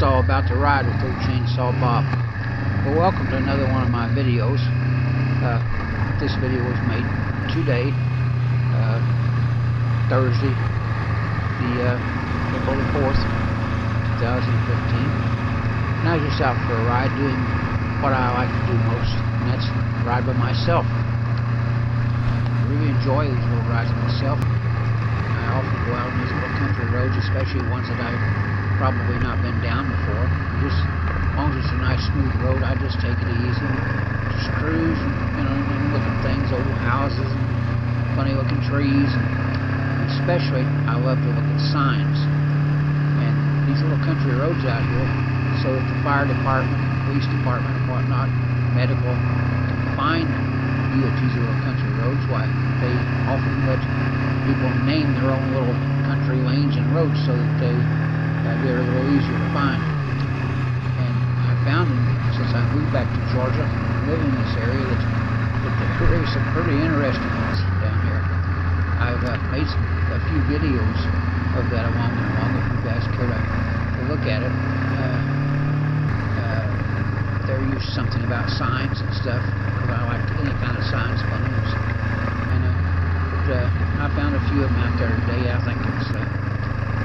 all about the ride with old Chainsaw Bob. Well, welcome to another one of my videos. This video was made today, Thursday, April the 4th, 2015. And I was just out for a ride doing what I like to do most, and that's ride by myself. I really enjoy these little rides by myself. I often go out on these little country roads, especially ones that I've probably not been down before. Just as long as it's a nice smooth road, I just take it easy, just cruise, and look at things, old houses, and funny looking trees, and especially I love to look at signs. And these little country roads out here, so that the fire department, police department, and whatnot, medical, can find you at these little country roads. Why they often let people name their own little country lanes and roads so that they're a little easier to find. And I found, since I moved back to Georgia, living in this area, that there is some pretty interesting ones down here. I've made a few videos of that along if you guys care to look at it. There used something about signs and stuff, because I like any kind of signs, funny ones. And I found a few of them out there today. I think it's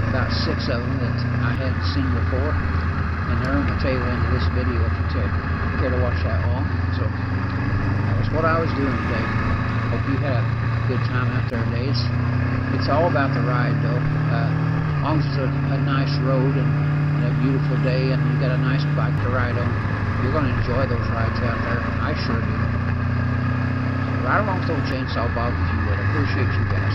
about 6 of them that I hadn't seen before, and they're on the tail end of this video if you care to watch that long. So that was what I was doing today. Hope you had a good time out there today. It's all about the ride, though. As long as it's a nice road and a beautiful day, and you got a nice bike to ride on, you're going to enjoy those rides out there. I sure do. Ride along with old Chainsaw Bob if you would. I appreciate you guys.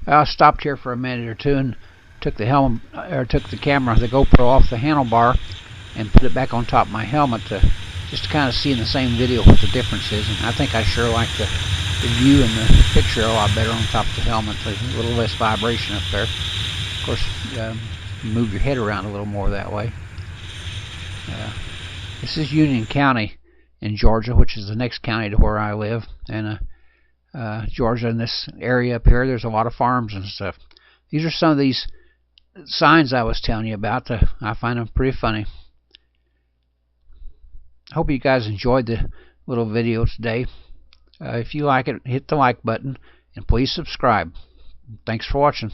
I stopped here for a minute or two and took the camera, the GoPro, off the handlebar and put it back on top of my helmet just to kind of see in the same video what the difference is. And I think I sure like the view and the picture a lot better on top of the helmet. There's a little less vibration up there. Of course, you move your head around a little more that way. This is Union County in Georgia, which is the next county to where I live. And Georgia, in this area up here, there's a lot of farms and stuff. These are some of these signs I was telling you about. I find them pretty funny. I hope you guys enjoyed the little video today. If you like it, hit the like button and please subscribe. Thanks for watching.